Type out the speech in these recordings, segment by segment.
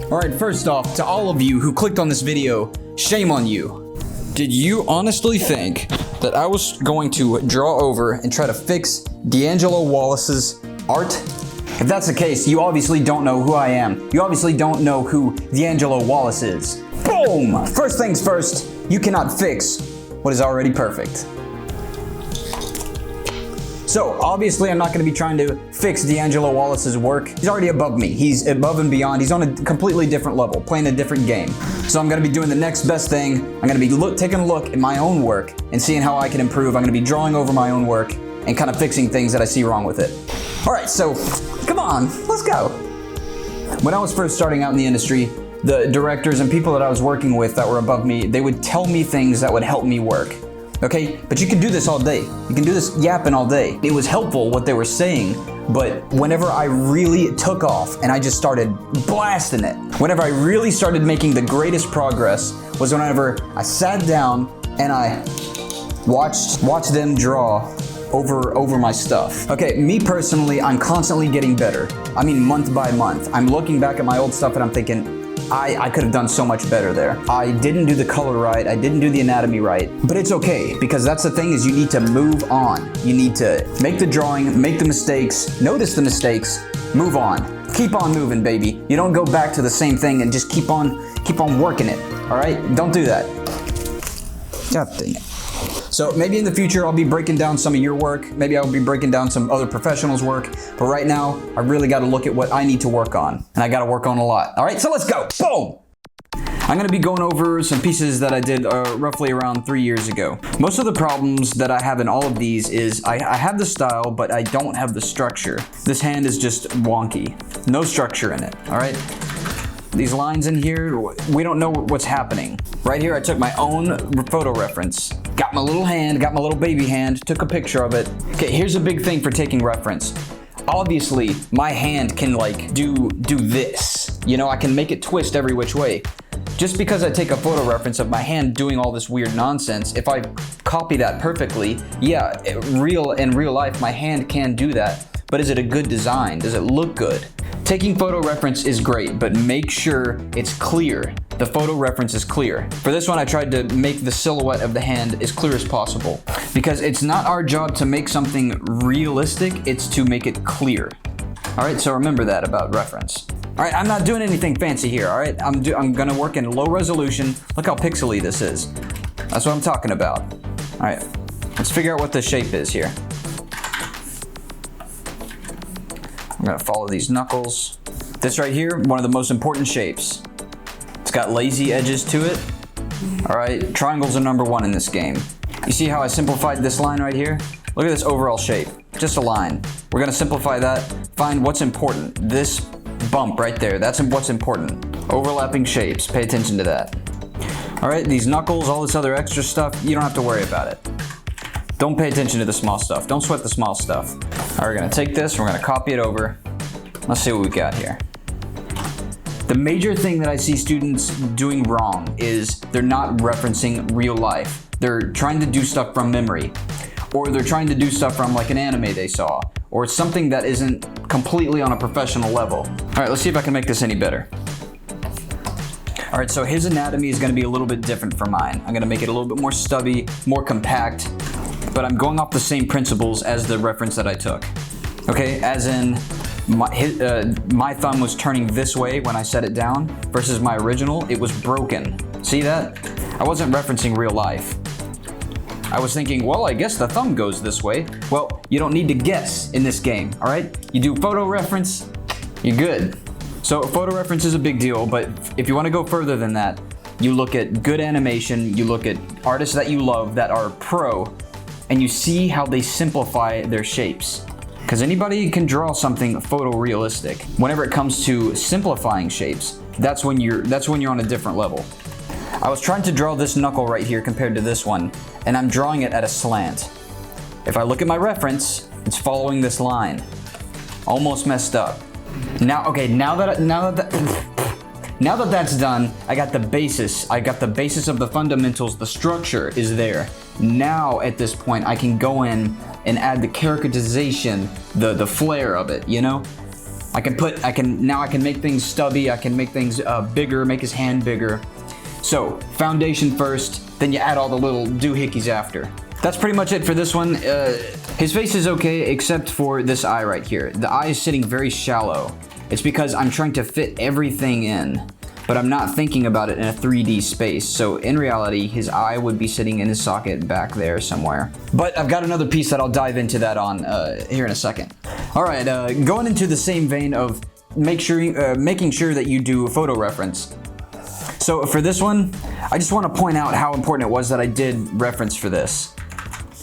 All right, first off, to all of you who clicked on this video, shame on you. Did you honestly think that I was going to draw over and try to fix D'Angelo Wallace's art? If that's the case, you obviously don't know who I am. You obviously don't know who D'Angelo Wallace is. Boom! First things first, you cannot fix what is already perfect. So, obviously I'm not going to be trying to fix D'Angelo Wallace's work. He's already above me. He's above and beyond. He's on a completely different level, playing a different game. So I'm going to be doing the next best thing. I'm going to be taking a look at my own work and seeing how I can improve. I'm going to be drawing over my own work and kind of fixing things that I see wrong with it. Alright, so come on, let's go. When I was first starting out in the industry, the directors and people that I was working with that were above me, they would tell me things that would help me work. Okay, but you can do this all day. You can do this yapping all day. It was helpful what they were saying, but whenever I really took off and I just started blasting it, whenever I really started making the greatest progress was whenever I sat down and I watched them draw over my stuff. Okay, me personally, I'm constantly getting better. I mean, month by month. I'm looking back at my old stuff and I'm thinking, I could have done so much better there. I didn't do the color right, I didn't do the anatomy right, but it's okay, because that's the thing is you need to move on. You need to make the drawing, make the mistakes, notice the mistakes, move on. Keep on moving, baby. You don't go back to the same thing and just keep on working it, all right? Don't do that. God dang it. So maybe in the future I'll be breaking down some of your work, maybe I'll be breaking down some other professionals' work, but right now I really got to look at what I need to work on, and I got to work on a lot. All right, so let's go. Boom! I'm going to be going over some pieces that I did roughly around 3 years ago. Most of the problems that I have in all of these is I have the style, but I don't have the structure. This hand is just wonky. No structure in it, all right? These lines in here, we don't know what's happening. Right here, I took my own photo reference. Got my little hand, got my little baby hand, took a picture of it. Okay, here's a big thing for taking reference. Obviously, my hand can like do this. You know, I can make it twist every which way. Just because I take a photo reference of my hand doing all this weird nonsense, if I copy that perfectly, yeah, in real life, my hand can do that. But is it a good design? Does it look good? Taking photo reference is great, but make sure it's clear. The photo reference is clear. For this one, I tried to make the silhouette of the hand as clear as possible, because it's not our job to make something realistic, it's to make it clear. All right, so remember that about reference. All right, I'm not doing anything fancy here, all right? I'm gonna work in low resolution. Look how pixely this is. That's what I'm talking about. All right, let's figure out what the shape is here. I'm gonna follow these knuckles. This right here, one of the most important shapes. It's got lazy edges to it. All right, triangles are #1 in this game. You see how I simplified this line right here? Look at this overall shape, just a line. We're gonna simplify that, find what's important. This bump right there, that's what's important. Overlapping shapes, pay attention to that. All right, these knuckles, all this other extra stuff, you don't have to worry about it. Don't pay attention to the small stuff. Don't sweat the small stuff. All right, we're gonna take this, we're gonna copy it over. Let's see what we got here. The major thing that I see students doing wrong is they're not referencing real life. They're trying to do stuff from memory, or they're trying to do stuff from like an anime they saw, or something that isn't completely on a professional level. All right, let's see if I can make this any better. All right, so his anatomy is gonna be a little bit different from mine. I'm gonna make it a little bit more stubby, more compact, but I'm going off the same principles as the reference that I took. Okay, as in my thumb was turning this way when I set it down versus my original, it was broken. See that? I wasn't referencing real life. I was thinking, well, I guess the thumb goes this way. Well, you don't need to guess in this game, all right? You do photo reference, you're good. So photo reference is a big deal, but if you want to go further than that, you look at good animation, you look at artists that you love that are pro, and you see how they simplify their shapes. Because anybody can draw something photorealistic. Whenever it comes to simplifying shapes, that's when you're on a different level. I was trying to draw this knuckle right here compared to this one, and I'm drawing it at a slant. If I look at my reference, it's following this line. Almost messed up. Now that that's done, I got the basis. I got the basis of the fundamentals. The structure is there. Now at this point, I can go in and add the characterization, the flair of it, you know? I can make things stubby. I can make things bigger, make his hand bigger. So foundation first, then you add all the little doohickeys after. That's pretty much it for this one. His face is okay, except for this eye right here. The eye is sitting very shallow. It's because I'm trying to fit everything in, but I'm not thinking about it in a 3D space. So in reality, his eye would be sitting in his socket back there somewhere. But I've got another piece that I'll dive into that on here in a second. All right, going into the same vein of making sure that you do a photo reference. So for this one, I just want to point out how important it was that I did reference for this.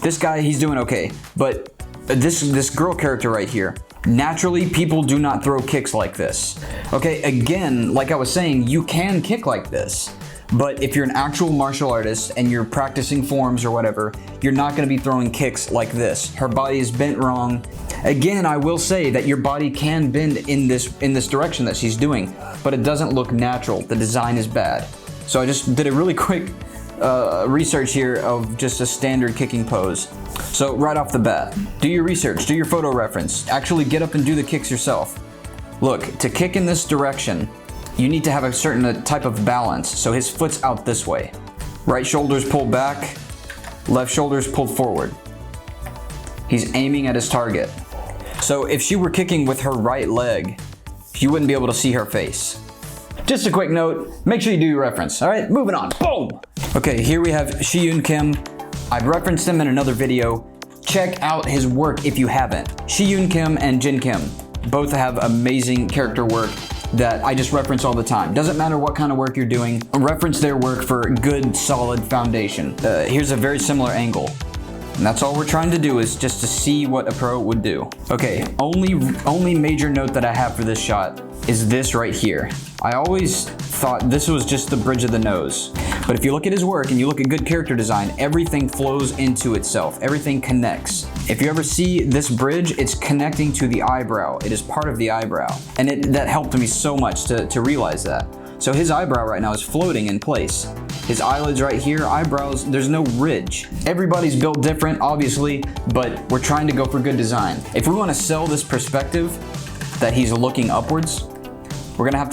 This guy, he's doing okay, but this girl character right here, naturally, people do not throw kicks like this. Okay, again, like I was saying, you can kick like this, but if you're an actual martial artist and you're practicing forms or whatever, you're not gonna be throwing kicks like this. Her body is bent wrong. Again, I will say that your body can bend in this direction that she's doing, but it doesn't look natural. The design is bad. So I just did a really quick research here of just a standard kicking pose. So right off the bat, do your research, do your photo reference, actually get up and do the kicks yourself. Look, to kick in this direction, you need to have a certain type of balance. So his foot's out this way. Right shoulder's pulled back, left shoulder's pulled forward. He's aiming at his target. So if she were kicking with her right leg, you wouldn't be able to see her face. Just a quick note, make sure you do your reference. All right, moving on, boom. Okay, here we have Shi-Yun Kim. I've referenced him in another video. Check out his work if you haven't. Shi-Yun Kim and Jin Kim both have amazing character work that I just reference all the time. Doesn't matter what kind of work you're doing, reference their work for a good, solid foundation. Here's a very similar angle. And that's all we're trying to do, is just to see what a pro would do. Okay, only major note that I have for this shot is this right here. I always thought this was just the bridge of the nose. But if you look at his work and you look at good character design, everything flows into itself. Everything connects. If you ever see this bridge, it's connecting to the eyebrow. It is part of the eyebrow. And that helped me so much to realize that. So his eyebrow right now is floating in place. His eyelids right here, eyebrows, there's no ridge. Everybody's built different, obviously, but we're trying to go for good design. If we want to sell this perspective that he's looking upwards, we're gonna have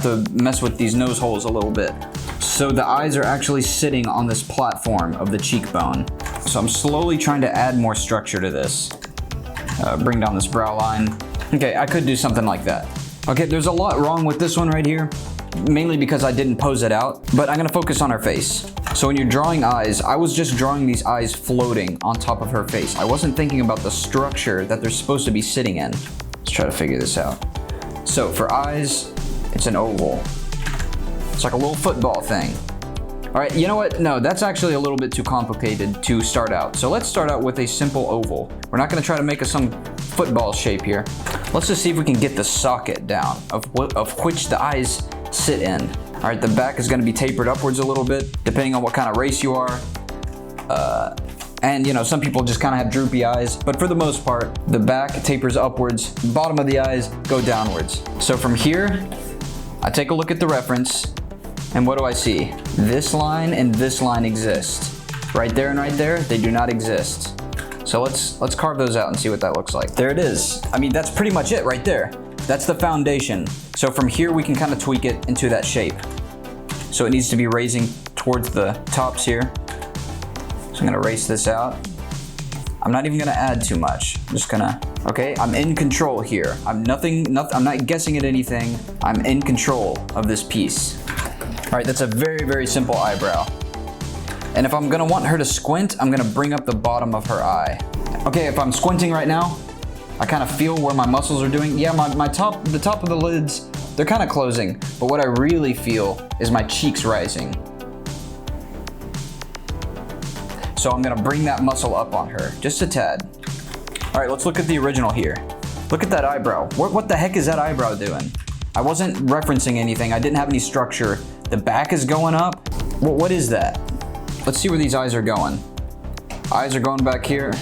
to mess with these nose holes a little bit. So the eyes are actually sitting on this platform of the cheekbone. So I'm slowly trying to add more structure to this. Bring down this brow line. Okay, I could do something like that. Okay, there's a lot wrong with this one right here, mainly because I didn't pose it out, but I'm gonna focus on her face. So when you're drawing eyes, I was just drawing these eyes floating on top of her face. I wasn't thinking about the structure that they're supposed to be sitting in. Let's try to figure this out. So for eyes, it's an oval. It's like a little football thing. All right, you know what? No, that's actually a little bit too complicated to start out. So let's start out with a simple oval. We're not gonna try to make some football shape here. Let's just see if we can get the socket down of which the eyes sit in. All right, the back is gonna be tapered upwards a little bit, depending on what kind of race you are. And you know, some people just kind of have droopy eyes, but for the most part, the back tapers upwards, bottom of the eyes go downwards. So from here, I take a look at the reference, and what do I see? This line and this line exist. Right there and right there, they do not exist. So let's carve those out and see what that looks like. There it is. I mean, that's pretty much it right there. That's the foundation. So from here, we can kind of tweak it into that shape. So it needs to be raising towards the tops here. So I'm gonna erase this out. I'm not even gonna add too much. I'm just gonna, okay, I'm in control here. I'm not guessing at anything. I'm in control of this piece. All right, that's a very, very simple eyebrow. And if I'm gonna want her to squint, I'm gonna bring up the bottom of her eye. Okay, if I'm squinting right now, I kind of feel where my muscles are doing. Yeah, the top of the lids, they're kind of closing, but what I really feel is my cheeks rising. So I'm gonna bring that muscle up on her, just a tad. All right, let's look at the original here. Look at that eyebrow. What the heck is that eyebrow doing? I wasn't referencing anything. I didn't have any structure. The back is going up. What is that? Let's see where these eyes are going. Eyes are going back here.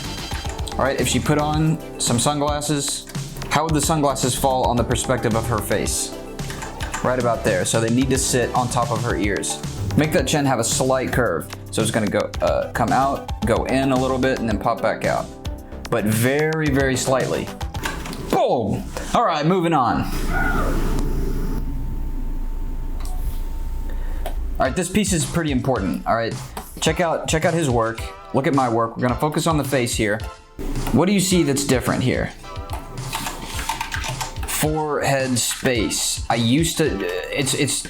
All right, if she put on some sunglasses, how would the sunglasses fall on the perspective of her face? Right about there, so they need to sit on top of her ears. Make that chin have a slight curve. So it's gonna go, come out, go in a little bit, and then pop back out. But very, very slightly. Boom! Cool. All right, moving on. All right, this piece is pretty important. All right, check out his work. Look at my work. We're gonna focus on the face here. What do you see that's different here? Forehead space. I used to, it's,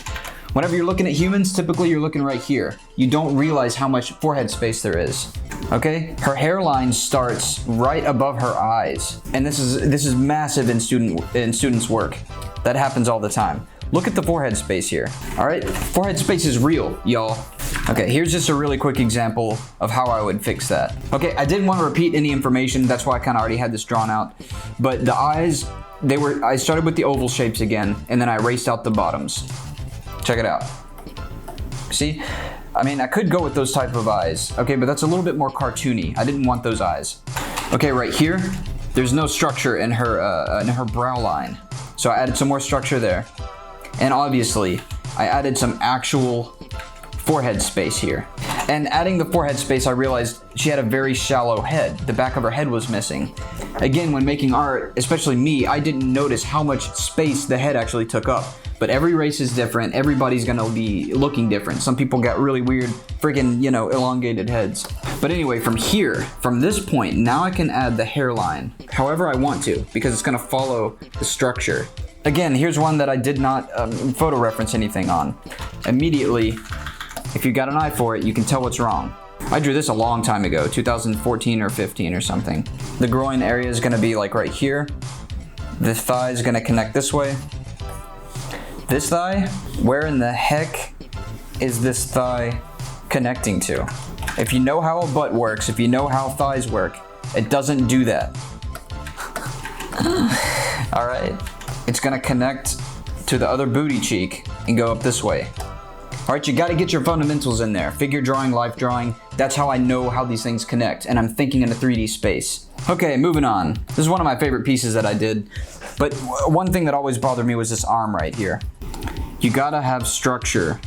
whenever you're looking at humans, typically you're looking right here. You don't realize how much forehead space there is. Okay, her hairline starts right above her eyes, and this is massive in students' work. That happens all the time. Look at the forehead space here. All right, forehead space is real, y'all. Okay, here's just a really quick example of how I would fix that. Okay, I didn't want to repeat any information. That's why I kind of already had this drawn out. But the eyes, I started with the oval shapes again, and then I erased out the bottoms. Check it out. See? I mean, I could go with those type of eyes, okay, but that's a little bit more cartoony. I didn't want those eyes. Okay, right here, there's no structure in her brow line. So I added some more structure there. And obviously, I added some actual forehead space here. And adding the forehead space, I realized she had a very shallow head. The back of her head was missing. Again, when making art, especially me, I didn't notice how much space the head actually took up. But every race is different. Everybody's gonna be looking different. Some people got really weird, freaking, you know, elongated heads. But anyway, from here, from this point, now I can add the hairline however I want to, because it's gonna follow the structure. Again, here's one that I did not photo reference anything on. Immediately, if you got an eye for it, you can tell what's wrong. I drew this a long time ago, 2014 or 15 or something. The groin area is gonna be like right here. The thigh is gonna connect this way. This thigh, where in the heck is this thigh connecting to? If you know how a butt works, if you know how thighs work, it doesn't do that. All right. It's gonna connect to the other booty cheek and go up this way. All right, you gotta get your fundamentals in there. Figure drawing, life drawing. That's how I know how these things connect, and I'm thinking in a 3D space. Okay, moving on. This is one of my favorite pieces that I did, but one thing that always bothered me was this arm right here. You gotta have structure.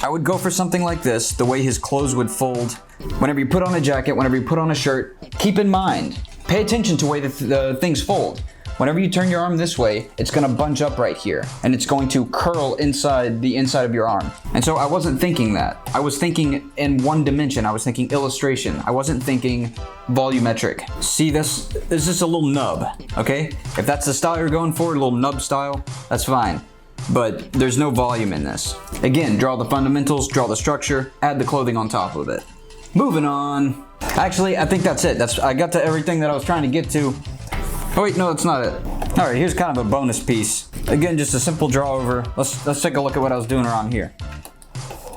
I would go for something like this, the way his clothes would fold. Whenever you put on a jacket, whenever you put on a shirt, keep in mind, pay attention to the way the things fold. Whenever you turn your arm this way, it's gonna bunch up right here, and it's going to curl inside the inside of your arm. And so I wasn't thinking that. I was thinking in one dimension. I was thinking illustration. I wasn't thinking volumetric. See, this is just a little nub, okay? If that's the style you're going for, a little nub style, that's fine. But there's no volume in this. Again, draw the fundamentals, draw the structure, add the clothing on top of it. Moving on. Actually, I think that's it. I got to everything that I was trying to get to. Oh wait, no, that's not it. All right, here's kind of a bonus piece. Again, just a simple draw over. Let's take a look at what I was doing around here.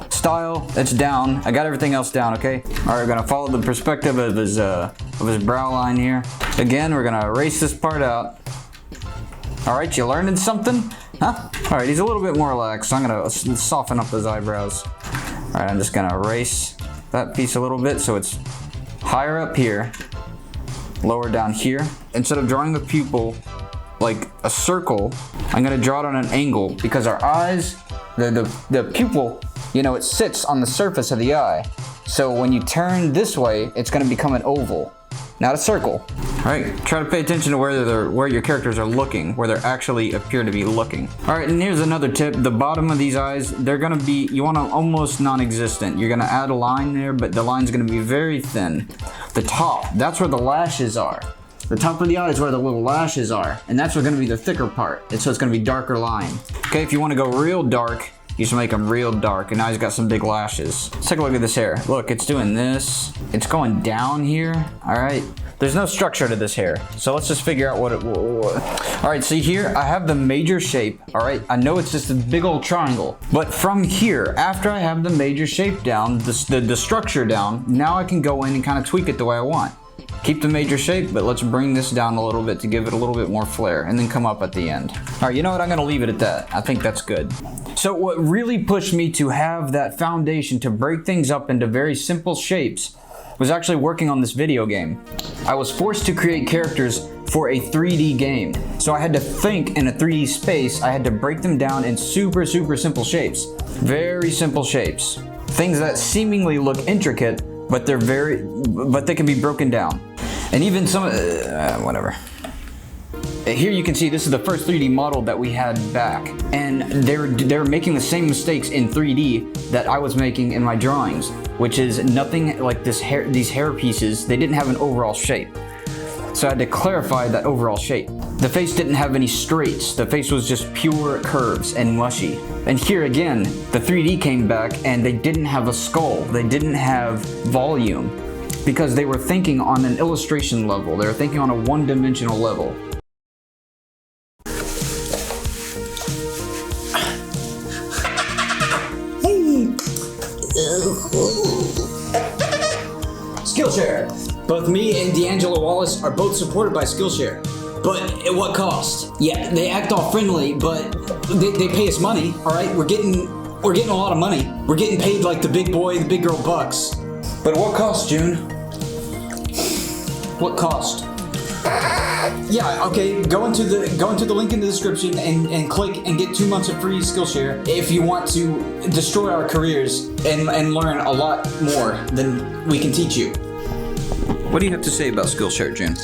Style, it's down. I got everything else down, okay? All right, we're gonna follow the perspective of his brow line here. Again, we're gonna erase this part out. All right, you learning something? Huh? All right, he's a little bit more relaxed, so I'm gonna soften up those eyebrows. All right, I'm just gonna erase that piece a little bit so it's higher up here, lower down here. Instead of drawing the pupil like a circle, I'm gonna draw it on an angle because our eyes, the pupil, you know, it sits on the surface of the eye. So when you turn this way, it's gonna become an oval, not a circle. All right, try to pay attention to where your characters are looking, where they actually appear to be looking. All right, and here's another tip. The bottom of these eyes, they're gonna be, you want them almost non-existent. You're gonna add a line there, but the line's gonna be very thin. The top, that's where the lashes are. The top of the eye is where the little lashes are, and that's what's gonna be the thicker part. And so it's gonna be darker line. Okay, if you wanna go real dark, you should make them real dark, and now he's got some big lashes. Let's take a look at this hair. Look, it's doing this. It's going down here, all right? There's no structure to this hair, so let's just figure out what. All right, see here, I have the major shape, all right? I know it's just a big old triangle, but from here, after I have the major shape down, the structure down, now I can go in and kind of tweak it the way I want. Keep the major shape, but let's bring this down a little bit to give it a little bit more flair, and then come up at the end. All right, you know what? I'm gonna leave it at that. I think that's good. So what really pushed me to have that foundation to break things up into very simple shapes was actually working on this video game. I was forced to create characters for a 3D game. So I had to think in a 3D space. I had to break them down in super, super simple shapes. Very simple shapes. Things that seemingly look intricate, but they can be broken down. And even some, whatever. Here you can see this is the first 3D model that we had back, and they're making the same mistakes in 3D that I was making in my drawings, which is nothing like these hair pieces. They didn't have an overall shape. So I had to clarify that overall shape. The face didn't have any straights. The face was just pure curves and mushy. And here again, the 3D came back and they didn't have a skull. They didn't have volume because they were thinking on an illustration level. They were thinking on a one-dimensional level. Skillshare. Both me and D'Angelo Wallace are both supported by Skillshare. But at what cost? Yeah, they act all friendly, but they pay us money, all right? We're getting a lot of money. We're getting paid like the big boy, the big girl bucks. But at what cost, June? What cost? Yeah, okay, go into the link in the description and click and get 2 months of free Skillshare if you want to destroy our careers and learn a lot more than we can teach you. What do you have to say about Skillshare, June?